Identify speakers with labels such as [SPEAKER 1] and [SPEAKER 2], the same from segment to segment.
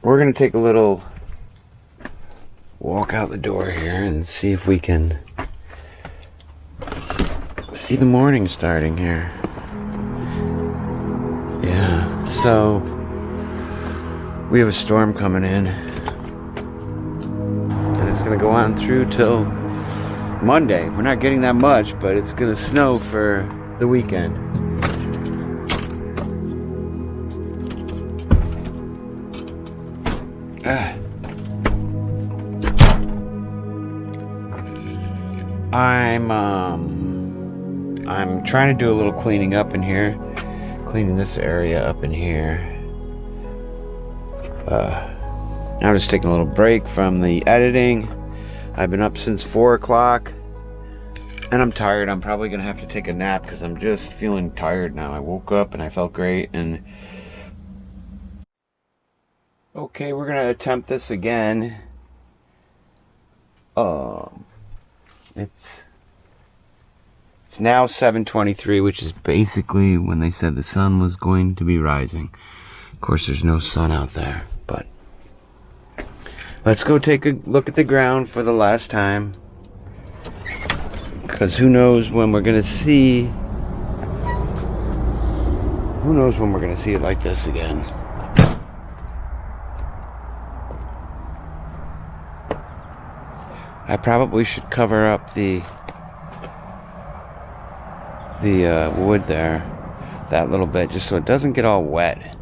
[SPEAKER 1] we're gonna take a little walk out the door here and see if we can see the morning starting here. Yeah, so we have a storm coming in, and it's gonna go on through till Monday. We're not getting that much, but it's gonna snow for the weekend. I'm trying to do a little cleaning up in here, cleaning this area up in here. I'm just taking a little break from the editing. I've been up since 4 o'clock, and I'm tired. I'm probably gonna have to take a nap because I'm just feeling tired now. I woke up and I felt great. And okay, we're gonna attempt this again. It's now 7:23, which is basically when they said the sun was going to be rising. Of course, there's no sun out there, but let's go take a look at the ground for the last time, because who knows when we're gonna see it like this again. I probably should cover up the wood there, that little bit, just so it doesn't get all wet.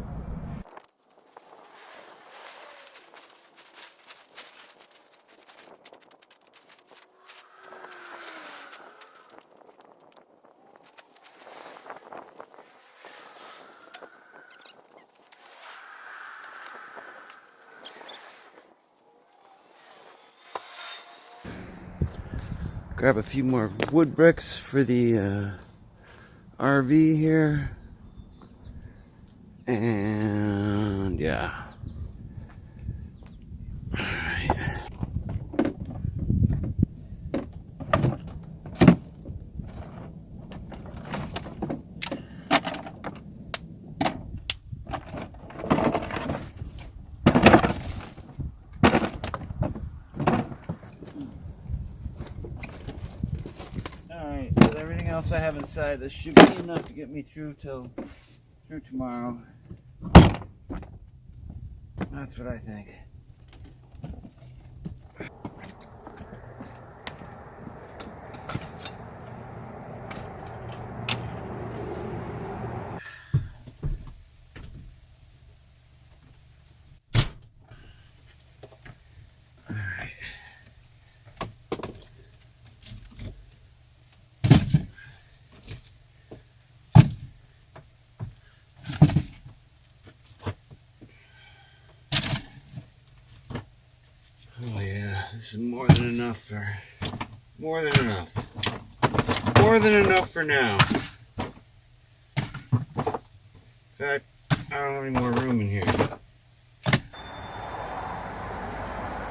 [SPEAKER 1] Grab a few more wood bricks for the RV here, and yeah. All right. Alright, with everything else I have inside, this should be enough to get me through tomorrow. That's what I think. Oh yeah, this is more than enough for now. In fact, I don't have any more room in here.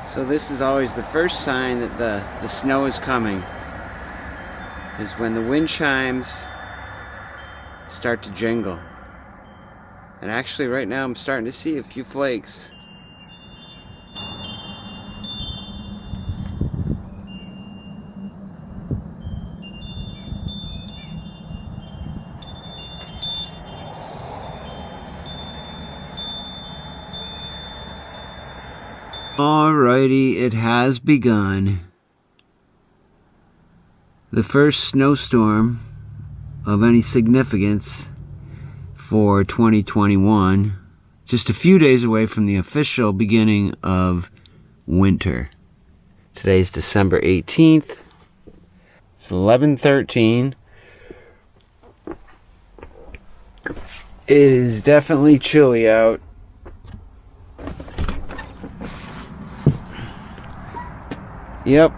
[SPEAKER 1] So this is always the first sign that the snow is coming, is when the wind chimes start to jingle. And actually right now I'm starting to see a few flakes. Alrighty, it has begun. The first snowstorm of any significance for 2021, just a few days away from the official beginning of winter. Today's December 18th. It's 11:13. It is definitely chilly out. Yep.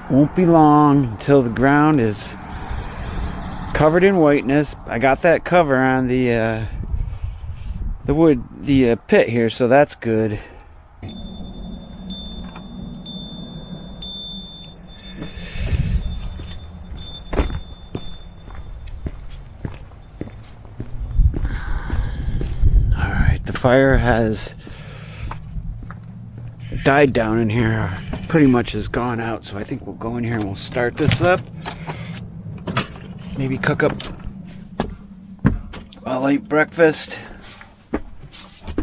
[SPEAKER 1] Won't be long until the ground is covered in whiteness. I got that cover on the pit here, so that's good. fire has died down in here. Pretty much has gone out, so I think we'll go in here and we'll start this up. Maybe cook up a late breakfast.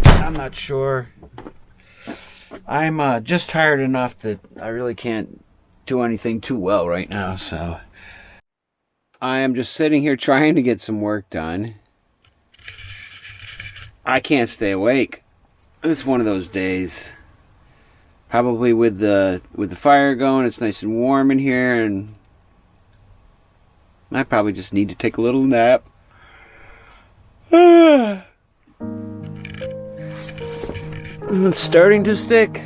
[SPEAKER 1] I'm not sure. I'm just tired enough that I really can't do anything too well right now, so I am just sitting here trying to get some work done. I can't stay awake. It's one of those days. Probably with the fire going, it's nice and warm in here, and I probably just need to take a little nap. It's starting to stick.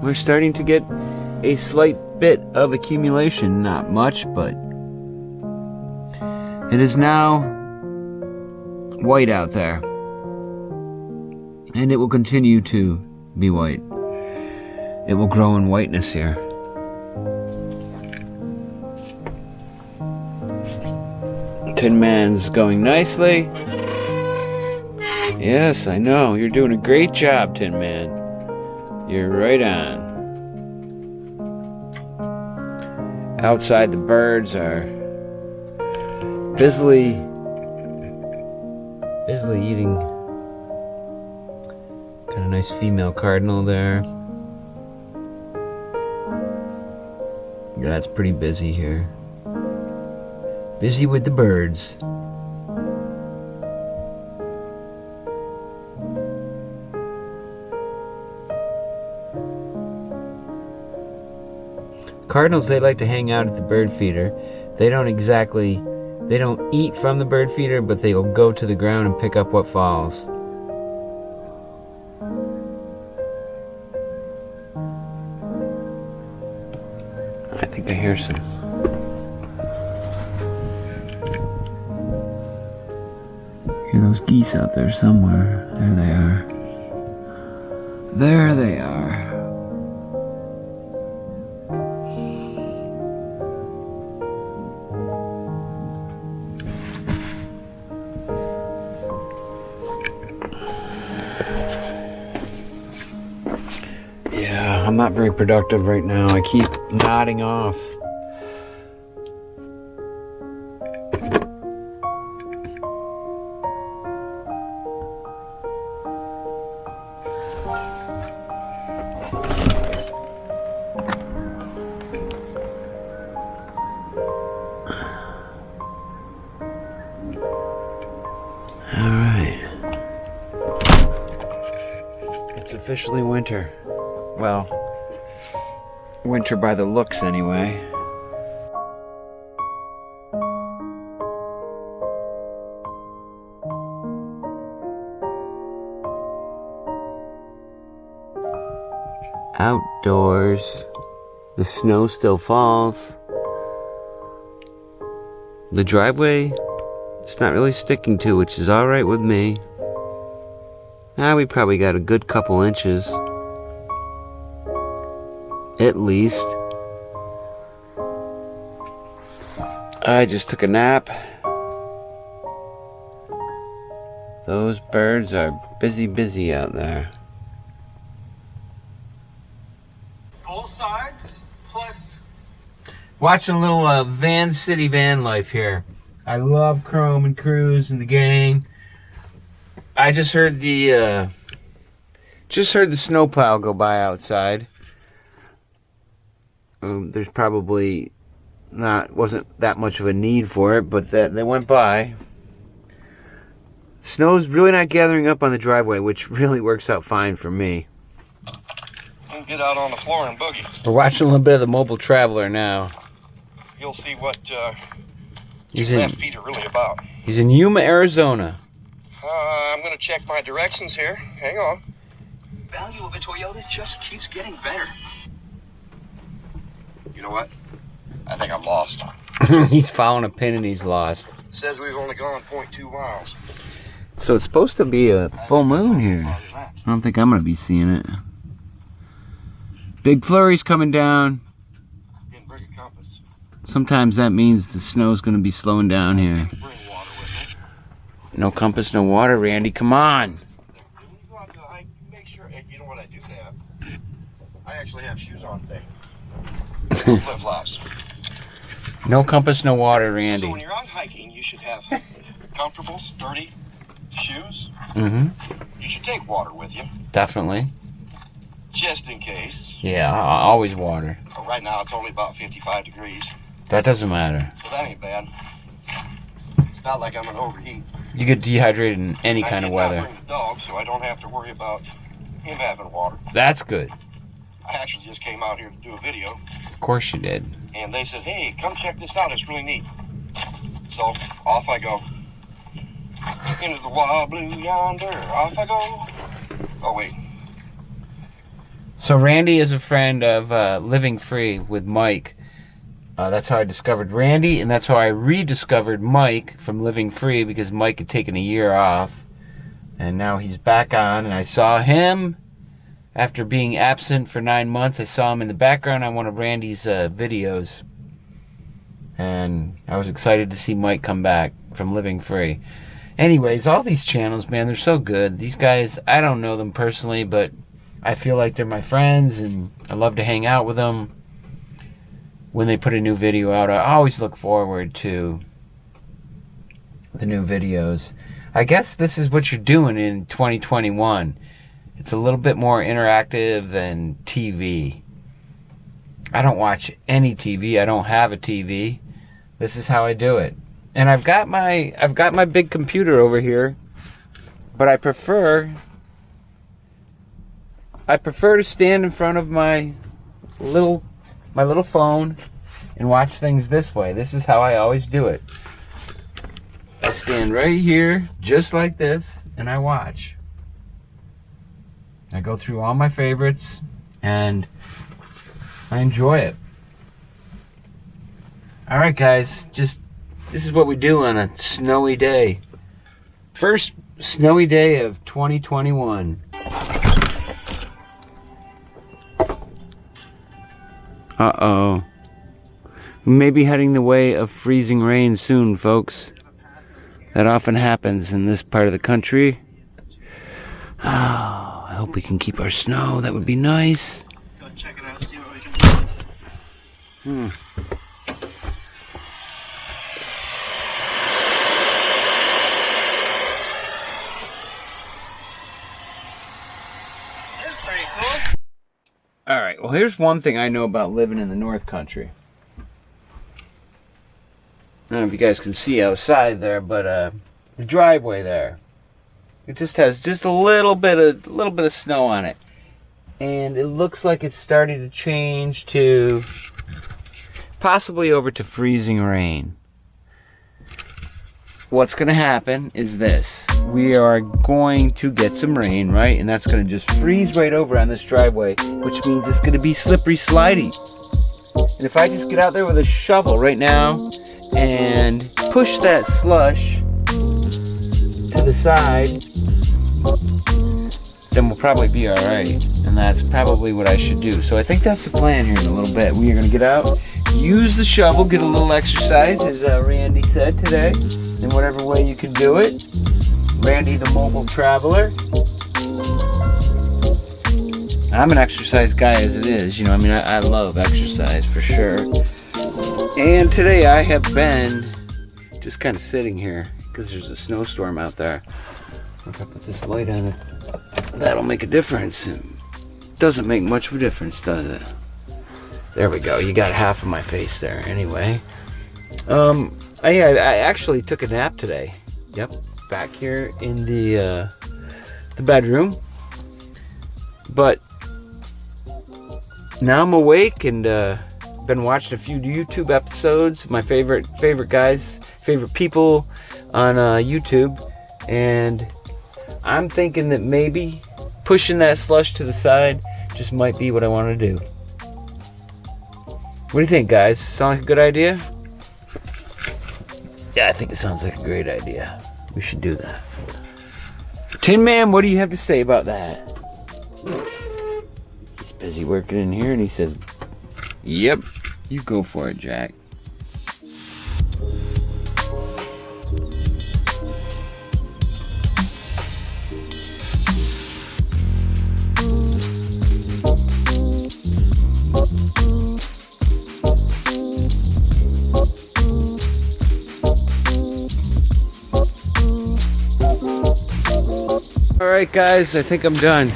[SPEAKER 1] We're starting to get a slight bit of accumulation. Not much, but it is now white out there. And it will continue to be white. It will grow in whiteness here. Tin Man's going nicely. Yes, I know. You're doing a great job, Tin Man. You're right on. Outside, the birds are busily eating. Got a nice female cardinal there. Yeah, that's pretty busy here. Busy with the birds. Cardinals, they like to hang out at the bird feeder. They don't eat from the bird feeder, but they'll go to the ground and pick up what falls. I think I hear some. Hear those geese out there somewhere. There they are. There they are. Yeah, I'm not very productive right now. I keep nodding off. All right. It's officially winter. Well, winter by the looks anyway. Outdoors, the snow still falls. The driveway, it's not really sticking to, which is alright with me. We probably got a good couple inches. At least. I just took a nap. Those birds are busy out there.
[SPEAKER 2] Both sides, plus...
[SPEAKER 1] Watching a little van city van life here. I love Chrome and Cruz and the gang. I just heard the snowplow go by outside. There's probably wasn't that much of a need for it, but they went by. Snow's really not gathering up on the driveway, which really works out fine for me.
[SPEAKER 2] You can get out on the floor and boogie.
[SPEAKER 1] We're watching a little bit of the Mobile Traveler now.
[SPEAKER 2] You'll see what left feet are really about.
[SPEAKER 1] He's in Yuma, Arizona.
[SPEAKER 2] I'm going to check my directions here. Hang on. Value of a Toyota just keeps getting better. You know what? I think I'm lost.
[SPEAKER 1] He's following a pin and he's lost.
[SPEAKER 2] It says we've only gone 0.2 miles.
[SPEAKER 1] So it's supposed to be a full moon here. I don't think I'm going to be seeing it. Big flurries coming down.
[SPEAKER 2] Didn't bring a compass.
[SPEAKER 1] Sometimes that means the snow's going to be slowing down here.
[SPEAKER 2] Bring water with me.
[SPEAKER 1] No compass, no water, Randy. Come on.
[SPEAKER 2] When you go out to hike, make sure, and you know what I do have? I actually have shoes on today. Flip-flops.
[SPEAKER 1] No compass, no water,
[SPEAKER 2] So
[SPEAKER 1] Randy.
[SPEAKER 2] when you're out hiking, you should have comfortable, sturdy shoes.
[SPEAKER 1] Mm-hmm.
[SPEAKER 2] You should take water with you,
[SPEAKER 1] Definitely.
[SPEAKER 2] just in case.
[SPEAKER 1] Yeah, always water.
[SPEAKER 2] But right now, it's only about 55 degrees,
[SPEAKER 1] That doesn't matter.
[SPEAKER 2] so that ain't bad. It's not like I'm gonna overheat.
[SPEAKER 1] You get dehydrated in any kind of
[SPEAKER 2] I
[SPEAKER 1] weather.
[SPEAKER 2] did not bring the dog, so I don't have to worry about him having water.
[SPEAKER 1] That's good.
[SPEAKER 2] I actually just came out here to do a video,
[SPEAKER 1] Of course you did.
[SPEAKER 2] and they said, hey, come check this out, it's really neat. So, off I go. Into the wild blue yonder, off I go. Oh, wait.
[SPEAKER 1] So Randy is a friend of Living Free with Mike. That's how I discovered Randy, and that's how I rediscovered Mike from Living Free, because Mike had taken a year off, and now he's back on, and I saw him after being absent for 9 months. I saw him in the background on one of Randy's videos, and I was excited to see Mike come back from Living Free. Anyways, all these channels, man, they're so good. These guys, I don't know them personally, but I feel like they're my friends, and I love to hang out with them. When they put a new video out, I always look forward to the new videos. I guess this is what you're doing in 2021. It's a little bit more interactive than TV. I don't watch any TV. I don't have a TV. This is how I do it. And I've got my big computer over here, but I prefer to stand in front of my little phone and watch things this way. This is how I always do it. I stand right here, just like this, and I watch. I go through all my favorites, and I enjoy it. Alright guys, this is what we do on a snowy day. First snowy day of 2021. Uh-oh. We may be heading the way of freezing rain soon, folks. That often happens in this part of the country. Oh, I hope we can keep our snow. That would be nice.
[SPEAKER 2] Go check it out, see what we can do. That's pretty cool.
[SPEAKER 1] Alright, well here's one thing I know about living in the North Country. I don't know if you guys can see outside there, but the driveway there, it just has just a little bit of snow on it, and it looks like it's starting to change to possibly over to freezing rain. What's going to happen is this: we are going to get some rain, right? And that's going to just freeze right over on this driveway, which means it's going to be slippery slidey. And if I just get out there with a shovel right now and push that slush to the side, then we'll probably be alright. And that's probably what I should do. So I think that's the plan here in a little bit. We are going to get out, use the shovel, get a little exercise, as Randy said today, in whatever way you can do it. Randy the mobile traveler. I'm an exercise guy as it is, you know, I mean, I love exercise for sure. And today I have been just kind of sitting here because there's a snowstorm out there. If I put this light on it, that'll make a difference. It doesn't make much of a difference, does it? There we go. You got half of my face there. Anyway, I actually took a nap today. Yep, back here in the bedroom. But now I'm awake and been watching a few YouTube episodes. My favorite guys, favorite people on YouTube, and I'm thinking that maybe pushing that slush to the side just might be what I want to do. What do you think, guys? Sound like a good idea? Yeah, I think it sounds like a great idea. We should do that. Tin Man, what do you have to say about that? He's busy working in here, and he says, "Yep, you go for it, Jack." Alright guys, I think I'm done.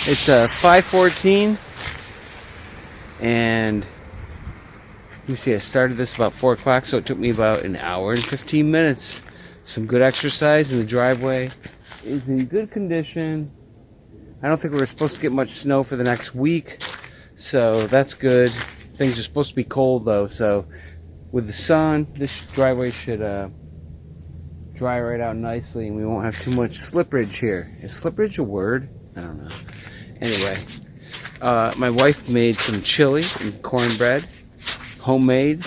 [SPEAKER 1] It's 5:14 and let me see, I started this about 4 o'clock, so it took me about an hour and 15 minutes. Some good exercise, and the driveway is in good condition. I don't think we're supposed to get much snow for the next week, so that's good. Things are supposed to be cold though, so with the sun, this driveway should dry right out nicely, and we won't have too much slipperage here. Is slipperage a word? I don't know. Anyway, my wife made some chili and cornbread, homemade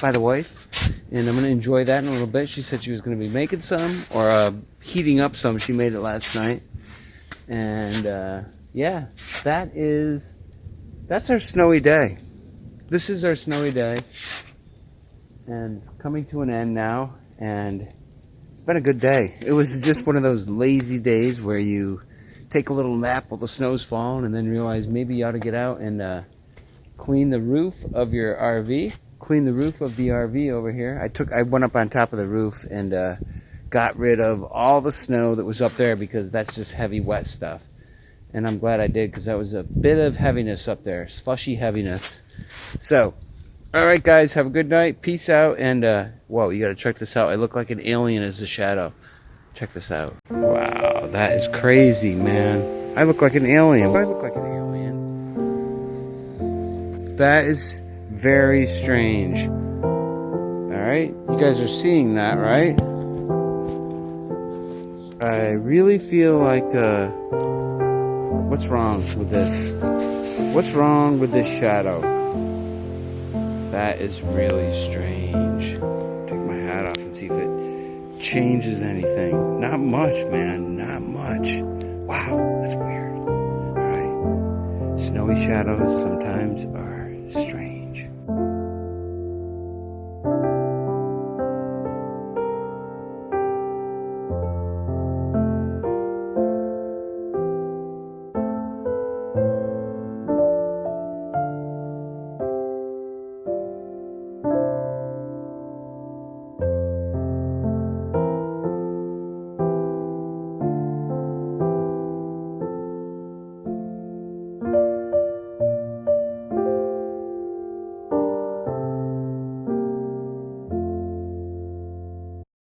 [SPEAKER 1] by the wife, and I'm going to enjoy that in a little bit. She said she was going to be making some, or heating up some. She made it last night. And yeah, that's our snowy day. This is our snowy day, and it's coming to an end now, and it's been a good day. It was just one of those lazy days where you take a little nap while the snow's falling and then realize maybe you ought to get out and clean the roof of your RV. Clean the roof of the RV over here. I went up on top of the roof and got rid of all the snow that was up there, because that's just heavy, wet stuff. And I'm glad I did, because that was a bit of heaviness up there, slushy heaviness. So, alright guys, have a good night. Peace out. And, whoa, you gotta check this out. I look like an alien as the shadow. Check this out. Wow, that is crazy, man. I look like an alien. I look like an alien. That is very strange. Alright, you guys are seeing that, right? I really feel like, what's wrong with this? What's wrong with this shadow? That is really strange. Take my hat off and see if it changes anything. Not much, man. Not much. Wow, that's weird. Alright. Snowy shadows sometimes are